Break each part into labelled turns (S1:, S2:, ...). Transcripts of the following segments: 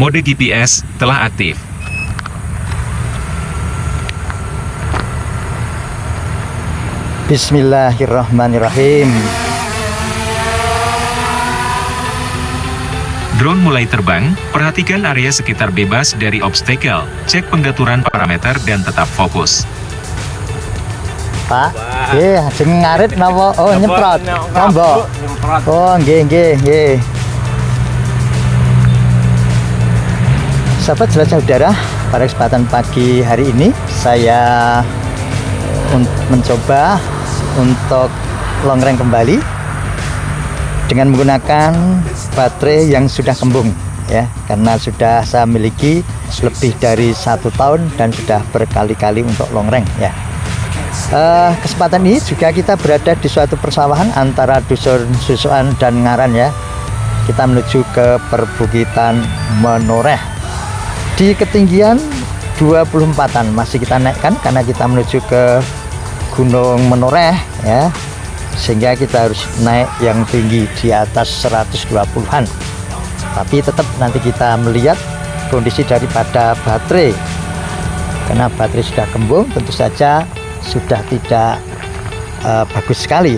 S1: Mode GPS telah aktif.
S2: Bismillahirrahmanirrahim.
S1: Drone mulai terbang, perhatikan area sekitar bebas dari obstacle, cek penggaturan parameter dan tetap fokus.
S2: Pak, ajeng ngarit napa? Oh, nyemprot. Nambah. Oh, nggih. Sahabat jelajah udara, pada kesempatan pagi hari ini saya mencoba untuk longreng kembali dengan menggunakan baterai yang sudah kembung ya, karena sudah saya miliki lebih dari 1 tahun dan sudah berkali-kali untuk longreng ya. Kesempatan ini juga kita berada di suatu persawahan antara dusun Susukan dan Ngaran ya. Kita menuju ke perbukitan Menoreh di ketinggian 24-an masih kita naikkan karena kita menuju ke Gunung Menoreh ya, sehingga kita harus naik yang tinggi di atas 120-an. Tapi tetap nanti kita melihat kondisi daripada baterai, karena baterai sudah kembung, tentu saja sudah tidak bagus sekali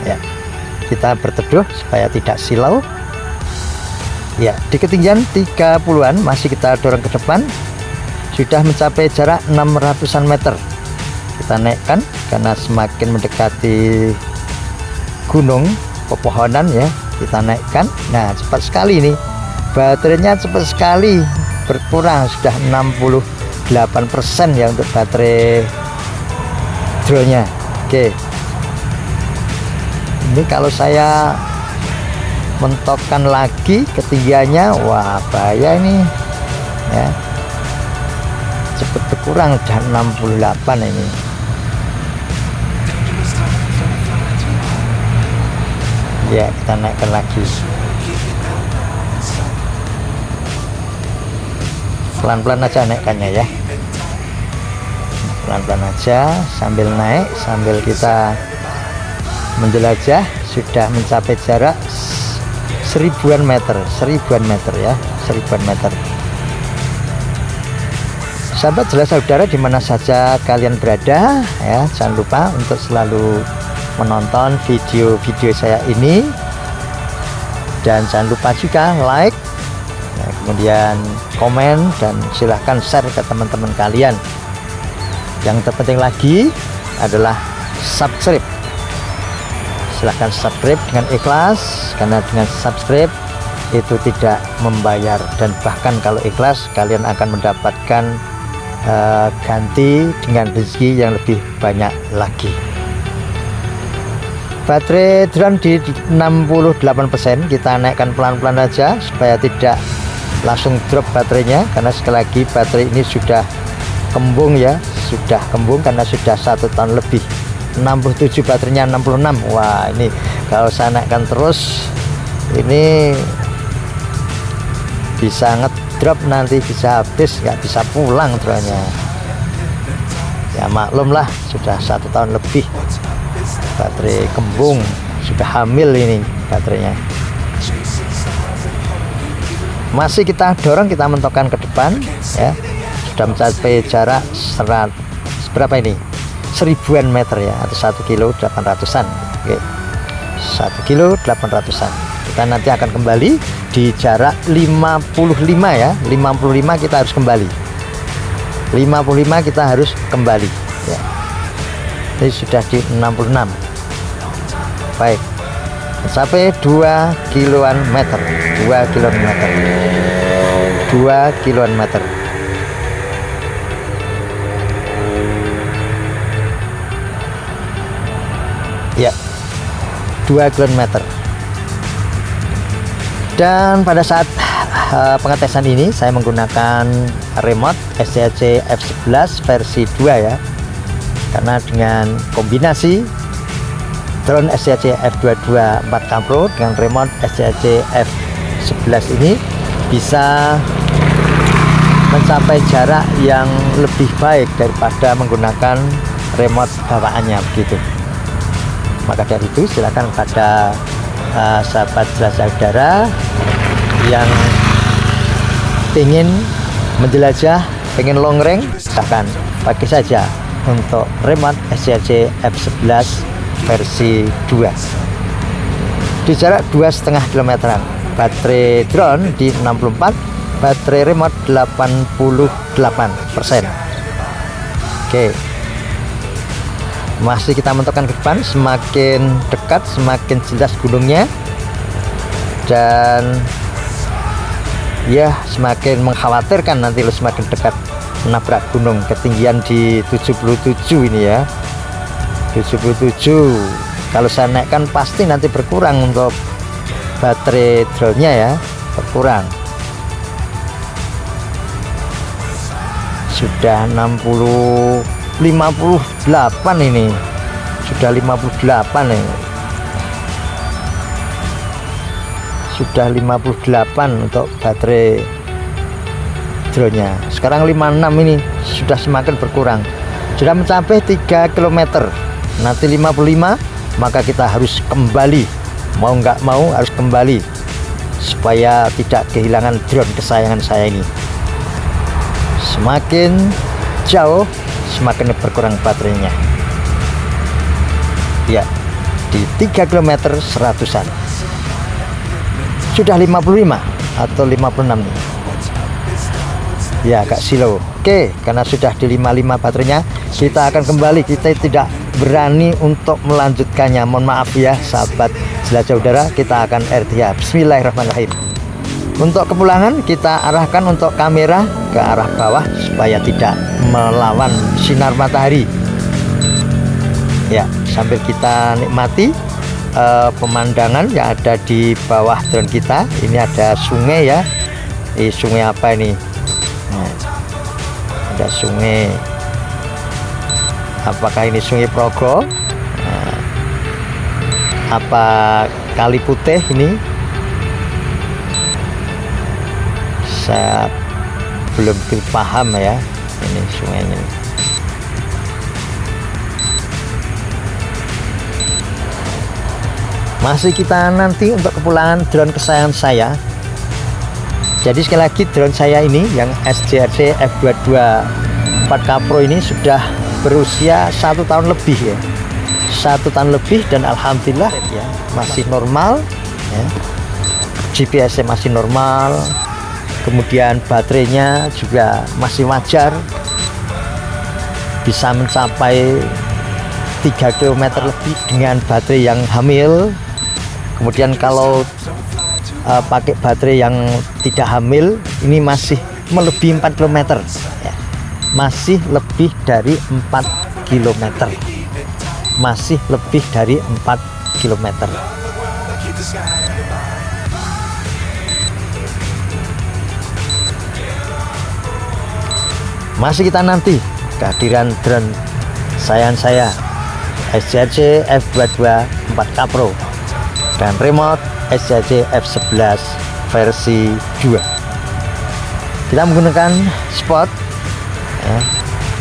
S2: ya. Kita berteduh supaya tidak silau ya. Di ketinggian 30-an masih kita dorong ke depan, sudah mencapai jarak 600-an meter. Kita naikkan karena semakin mendekati gunung pepohonan ya, kita naikkan. Nah, cepat sekali ini baterainya, cepat sekali berkurang, sudah 68% ya untuk baterai drone-nya. Oke, ini kalau saya mentokkan lagi ketinggiannya, wah bahaya ini ya, cepat berkurang, udah 68 ini. Ya, kita naikkan lagi pelan-pelan aja naikkannya ya, pelan-pelan aja sambil naik, sambil kita menjelajah. Sudah mencapai jarak 1000-an meter ya, 1000-an meter. Sahabat jelajah udara di mana saja kalian berada ya, jangan lupa untuk selalu menonton video-video saya ini, dan jangan lupa juga like ya, kemudian komen, dan silahkan share ke teman-teman kalian. Yang terpenting lagi adalah subscribe. Silahkan subscribe dengan ikhlas, karena dengan subscribe itu tidak membayar, dan bahkan kalau ikhlas kalian akan mendapatkan ganti dengan rezeki yang lebih banyak lagi. Baterai drone di 68%, kita naikkan pelan-pelan aja supaya tidak langsung drop baterainya, karena sekali lagi baterai ini sudah kembung ya, sudah kembung karena sudah 1 tahun lebih. 67 baterainya 66. Wah, ini kalau saya naikkan terus ini bisa ngedrop, nanti bisa habis, nggak bisa pulang drone-nya ya. Maklumlah, sudah 1 tahun lebih baterai kembung, sudah hamil ini baterainya. Masih kita dorong, kita mentokkan ke depan ya. Sudah mencapai jarak berapa ini, 1000-an meter ya, atau 1 kilo 800-an. Oke, 1 kilo 800-an. Kita nanti akan kembali di jarak 55 ya, 55 kita harus kembali, 55 kita harus kembali ya. Ini sudah di 66. Baik, sampai 2 kiloan meter, 2 kiloan meter, 2 kiloan meter. Ya, 2 kilometer. Dan pada saat pengetesan ini saya menggunakan remote SCAC F11 versi 2 ya, karena dengan kombinasi drone SCAC F22 4K Pro dengan remote SCAC F11 ini bisa mencapai jarak yang lebih baik daripada menggunakan remote bawaannya begitu. Maka dari itu silakan pada sahabat jelajah udara yang pengen menjelajah, pengen long range, silahkan pakai saja untuk remote SCRC F11 versi 2 di jarak 2,5 km. Baterai drone di 64, baterai remote 88%. Oke, masih kita mentokkan ke depan, semakin dekat semakin jelas gunungnya, dan ya semakin mengkhawatirkan nanti lo semakin dekat menabrak gunung. Ketinggian di 77 ini ya, 77. Kalau saya naikkan pasti nanti berkurang untuk baterai drone-nya ya, berkurang. Sudah 58 ini, sudah 58 nih, sudah 58 untuk baterai drone-nya. Sekarang 56 ini, sudah semakin berkurang, sudah mencapai 3 km. Nanti 55, maka kita harus kembali, mau nggak mau harus kembali supaya tidak kehilangan drone kesayangan saya ini. Semakin jauh semakin berkurang baterainya ya, di 3 km 100-an. Sudah 55 atau 56 nih ya, agak slow. Oke, karena sudah di 55 baterainya, kita akan kembali. Kita tidak berani untuk melanjutkannya, mohon maaf ya sahabat jelajah udara. Kita akan RTH. Bismillahirrahmanirrahim. Untuk kepulangan kita arahkan untuk kamera ke arah bawah supaya tidak melawan sinar matahari ya, sambil kita nikmati pemandangan yang ada di bawah drone kita. Ini ada sungai ya, sungai apa ini? Nah, ada sungai, apakah ini Sungai Progo? Nah, apa Kali Putih ini? Saya belum paham ya, ini sungainya. Masih kita nanti untuk kepulangan drone kesayangan saya. Jadi sekali lagi, drone saya ini yang SCRC F22 4K Pro ini sudah berusia 1 tahun lebih ya, 1 tahun lebih, dan alhamdulillah ya masih normal ya. GPS-nya masih normal, kemudian baterainya juga masih wajar, bisa mencapai 3 km lebih dengan baterai yang hamil. Kemudian kalau pakai baterai yang tidak hamil ini masih melebihi 4 km ya. Masih lebih dari 4 km, masih lebih dari 4 km. Masih kita nanti kehadiran drone sayang saya SCRC F22 4K Pro dan remote SCRC F11 versi 2. Kita menggunakan spot ya,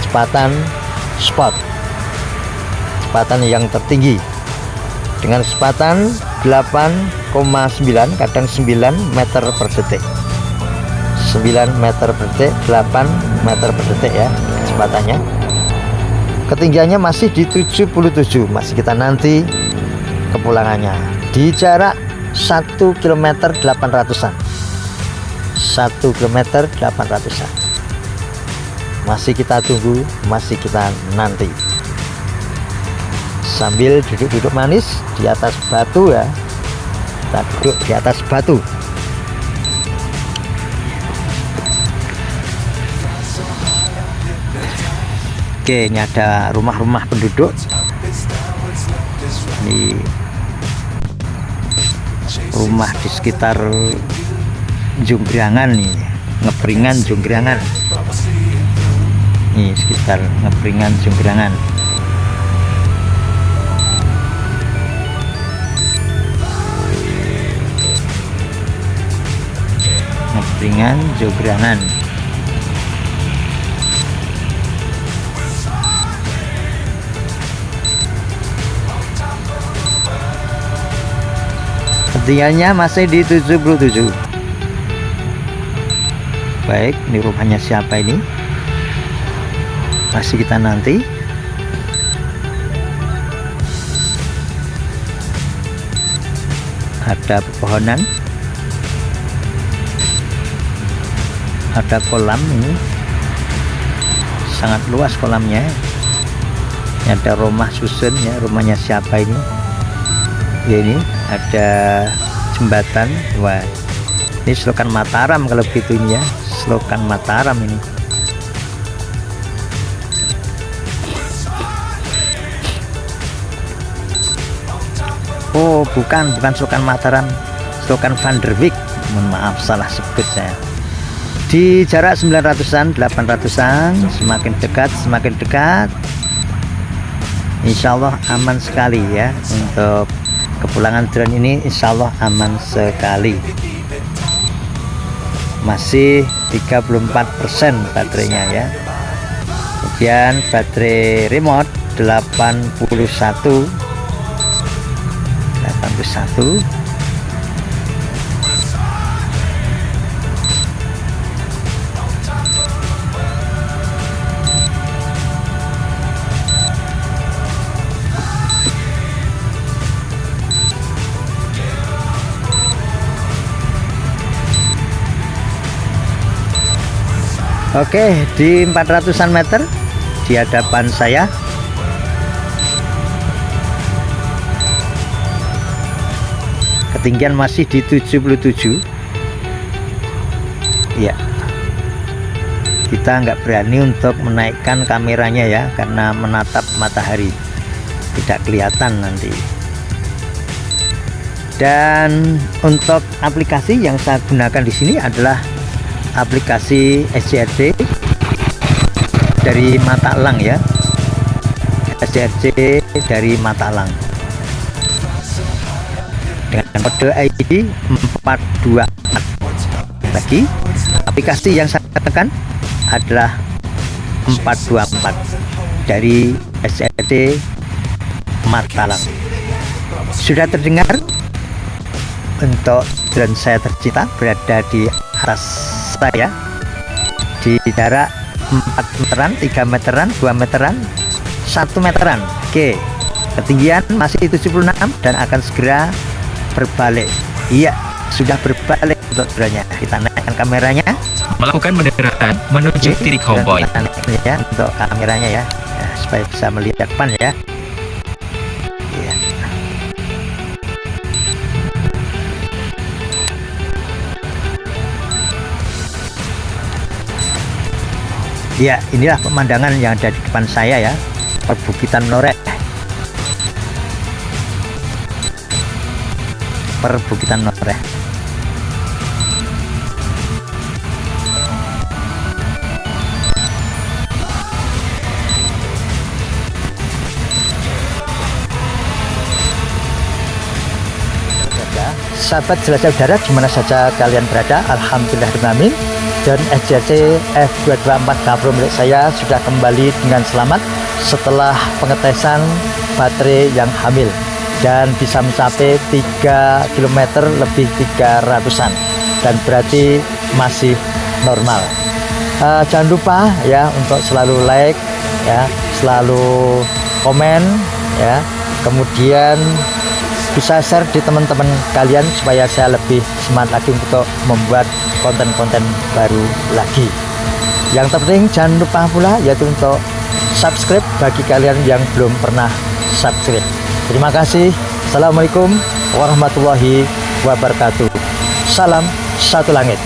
S2: kecepatan spot, kecepatan yang tertinggi dengan kecepatan 8,9 kadang 9 meter per detik, 9 meter per detik, 8 meter per detik ya kecepatannya. Ketinggiannya masih di 77, masih kita nanti kepulangannya di jarak 1 km 800-an, 1 km 800-an. Masih kita tunggu, masih kita nanti, sambil duduk-duduk manis di atas batu ya. Kita duduk di atas batu. Oke, ini ada rumah-rumah penduduk. Ini rumah di sekitar Junggrangan nih, Ngepringan Junggrangan. Ini sekitar Ngepringan Junggrangan. Ngepringan Junggrangan. Ketinggiannya masih di 77. Baik, ini rumahnya siapa ini? Masih kita nanti. Ada pepohonan, ada kolam ini, sangat luas kolamnya. Ini ada rumah susun ya, rumahnya siapa ini? Ya, ini ada jembatan. Wah, ini Selokan Mataram kalau begitu ini ya, Selokan Mataram ini. Oh, bukan Selokan Mataram, Selokan Van der Wijk. Mohon maaf, salah sebut saya. Di jarak 900-an, 800-an, semakin dekat. Insya Allah aman sekali ya. Untuk kepulangan drone ini insya Allah aman sekali. Masih 34% baterainya ya. Kemudian baterai remote 81. Oke, di 400-an meter di hadapan saya ketinggian masih di 77 ya. Kita nggak berani untuk menaikkan kameranya ya, karena menatap matahari tidak kelihatan nanti. Dan untuk aplikasi yang saya gunakan di sini adalah aplikasi SCRC dari Mata Elang ya, SCRC dari Mata Elang dengan kode ID 424. Lagi aplikasi yang saya tekan adalah 424 dari SCRC Mata Elang. Sudah terdengar untuk drone saya tercipta berada di atas saya di jarak 4 meteran, 3 meteran, 2 meteran, 1 meteran. Oke, ketinggian masih 76 dan akan segera berbalik. Iya, sudah berbalik untuk drone-nya. Kita naikkan kameranya,
S1: Melakukan pendaratan menuju titik home point.
S2: Ya, untuk kameranya ya, supaya bisa melihat depan ya. Iya. Ya, inilah pemandangan yang ada di depan saya ya, perbukitan Noreh. Perbukitan Noreh. Sahabat jelajah udara dimana saja kalian berada, alhamdulillahirrahmanirrahim. Dan SCRC F224 GoPro milik saya sudah kembali dengan selamat setelah pengetesan baterai yang hamil dan bisa mencapai 3 km lebih 300-an, dan berarti masih normal. Jangan lupa ya untuk selalu like ya, selalu komen ya, kemudian bisa share di teman-teman kalian supaya saya lebih semangat lagi untuk membuat konten-konten baru lagi. Yang terpenting jangan lupa pula yaitu untuk subscribe bagi kalian yang belum pernah subscribe. Terima kasih. Assalamualaikum warahmatullahi wabarakatuh. Salam satu langit.